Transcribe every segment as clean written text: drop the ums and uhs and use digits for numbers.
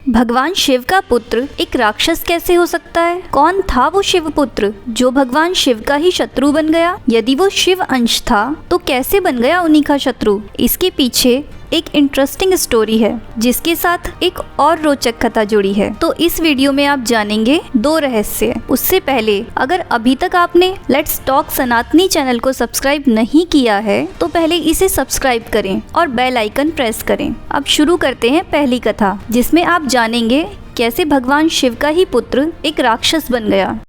भगवान शिव का पुत्र एक राक्षस कैसे हो सकता है? कौन था वो शिव पुत्र जो भगवान शिव का ही शत्रु बन गया? यदि वो शिव अंश था तो कैसे बन गया उन्हीं का शत्रु? इसके पीछे एक इंटरेस्टिंग स्टोरी है जिसके साथ एक और रोचक कथा जुड़ी है। तो इस वीडियो में आप जानेंगे दो रहस्य। उससे पहले अगर अभी तक आपने लेट्स टॉक सनातनी चैनल को सब्सक्राइब नहीं किया है तो पहले इसे सब्सक्राइब करें और बेल आइकन प्रेस करें। अब शुरू करते हैं पहली कथा, जिसमें आप जानेंगे कैसे भगवान शिव का ही पुत्र एक राक्षस बन गया।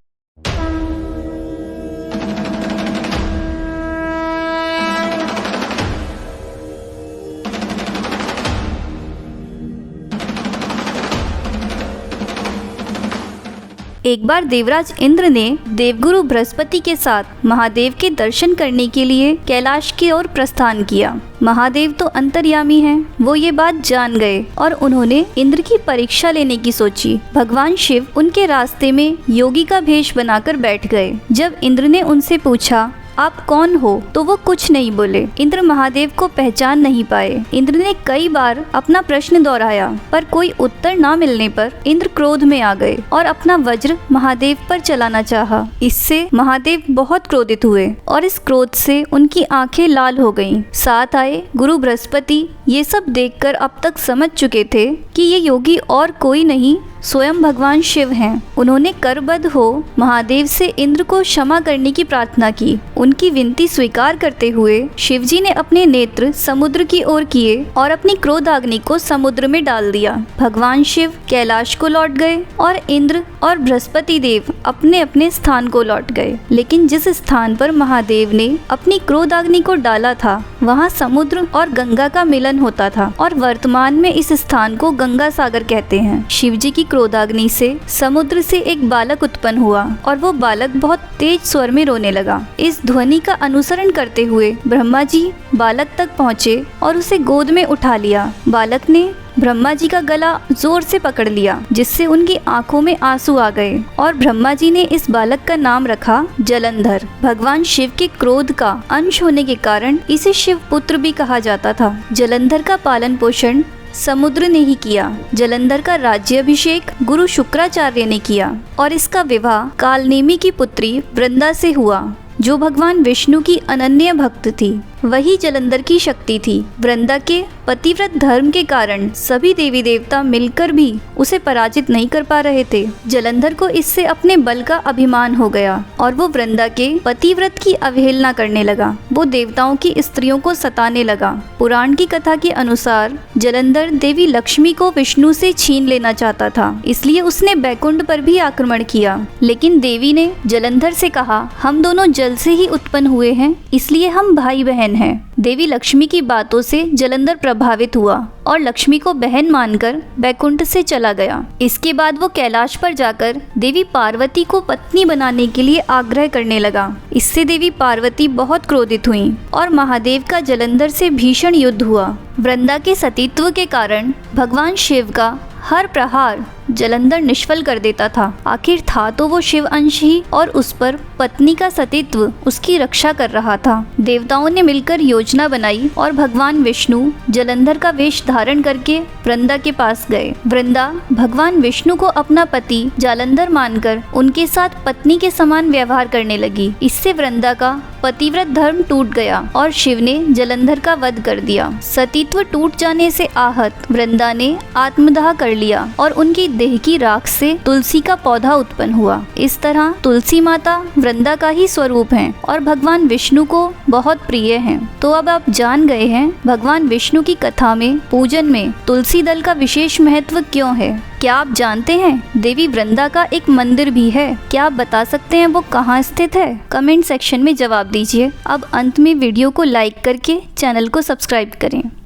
एक बार देवराज इंद्र ने देवगुरु बृहस्पति के साथ महादेव के दर्शन करने के लिए कैलाश की ओर प्रस्थान किया। महादेव तो अंतर्यामी हैं, वो ये बात जान गए और उन्होंने इंद्र की परीक्षा लेने की सोची। भगवान शिव उनके रास्ते में योगी का भेष बनाकर बैठ गए। जब इंद्र ने उनसे पूछा आप कौन हो, तो वो कुछ नहीं बोले। इंद्र महादेव को पहचान नहीं पाए। इंद्र ने कई बार अपना प्रश्न दोहराया पर कोई उत्तर न मिलने पर इंद्र क्रोध में आ गए और अपना वज्र महादेव पर चलाना चाहा। इससे महादेव बहुत क्रोधित हुए और इस क्रोध से उनकी आंखें लाल हो गईं। साथ आए गुरु बृहस्पति ये सब देखकर अब तक समझ चुके थे कि ये योगी और कोई नहीं स्वयं भगवान शिव हैं। उन्होंने करबद्ध हो महादेव से इंद्र को क्षमा करने की प्रार्थना की। उनकी विनती स्वीकार करते हुए शिवजी ने अपने नेत्र समुद्र की ओर किए और अपनी क्रोधाग्नि को समुद्र में डाल दिया। भगवान शिव कैलाश को लौट गए और इंद्र और बृहस्पति देव अपने अपने स्थान को लौट गए। लेकिन जिस स्थान पर महादेव ने अपनी क्रोधाग्नि को डाला था वहाँ समुद्र और गंगा का मिलन होता था और वर्तमान में इस स्थान को गंगा सागर कहते हैं। शिवजी की क्रोधाग्नि से समुद्र से एक बालक उत्पन्न हुआ और वो बालक बहुत तेज स्वर में रोने लगा। इस ध्वनि का अनुसरण करते हुए ब्रह्मा जी बालक तक पहुँचे और उसे गोद में उठा लिया। बालक ने ब्रह्मा जी का गला जोर से पकड़ लिया जिससे उनकी आंखों में आंसू आ गए और ब्रह्मा जी ने इस बालक का नाम रखा जलंधर। भगवान शिव के क्रोध का अंश होने के कारण इसे शिव पुत्र भी कहा जाता था। जलंधर का पालन पोषण समुद्र ने ही किया। जलंधर का राज्याभिषेक गुरु शुक्राचार्य ने किया और इसका विवाह कालनेमी की पुत्री वृंदा से हुआ जो भगवान विष्णु की अनन्य भक्त थी। वही जलंधर की शक्ति थी। वृंदा के पतिव्रत धर्म के कारण सभी देवी देवता मिलकर भी उसे पराजित नहीं कर पा रहे थे। जलंधर को इससे अपने बल का अभिमान हो गया और वो वृंदा के पतिव्रत की अवहेलना करने लगा। वो देवताओं की स्त्रियों को सताने लगा। पुराण की कथा के अनुसार जलंधर देवी लक्ष्मी को विष्णु से छीन लेना चाहता था, इसलिए उसने बैकुंठ पर भी आक्रमण किया। लेकिन देवी ने जलंधर से कहा हम दोनों जल से ही उत्पन्न हुए हैं, इसलिए हम भाई बहन हैं। देवी लक्ष्मी की बातों से जलंधर प्रभावित हुआ और लक्ष्मी को बहन मानकर बैकुंठ से चला गया। इसके बाद वो कैलाश पर जाकर देवी पार्वती को पत्नी बनाने के लिए आग्रह करने लगा। इससे देवी पार्वती बहुत क्रोधित हुई और महादेव का जलंधर से भीषण युद्ध हुआ। वृंदा के सतीत्व के कारण भगवान शिव का हर प्रहार जलंधर निष्फल कर देता था। आखिर था तो वो शिव अंश ही और उस पर पत्नी का सतीत्व उसकी रक्षा कर रहा था। देवताओं ने मिलकर योजना बनाई और भगवान विष्णु जलंधर का वेश धारण करके वृंदा के पास गए। वृंदा भगवान विष्णु को अपना पति जालंधर मानकर उनके साथ पत्नी के समान व्यवहार करने लगी। इससे वृंदा का पतिव्रत धर्म टूट गया और शिव ने जलंधर का वध कर दिया। सतीत्व टूट जाने से आहत वृंदा ने आत्मदाह कर लिया और उनकी देह की राख से तुलसी का पौधा उत्पन्न हुआ। इस तरह तुलसी माता वृंदा का ही स्वरूप हैं और भगवान विष्णु को बहुत प्रिय हैं। तो अब आप जान गए हैं भगवान विष्णु की कथा में पूजन में तुलसी दल का विशेष महत्व क्यों है। क्या आप जानते हैं देवी वृंदा का एक मंदिर भी है? क्या आप बता सकते हैं वो कहाँ स्थित है? कमेंट सेक्शन में जवाब दीजिए। अब अंत में वीडियो को लाइक करके चैनल को सब्सक्राइब करें।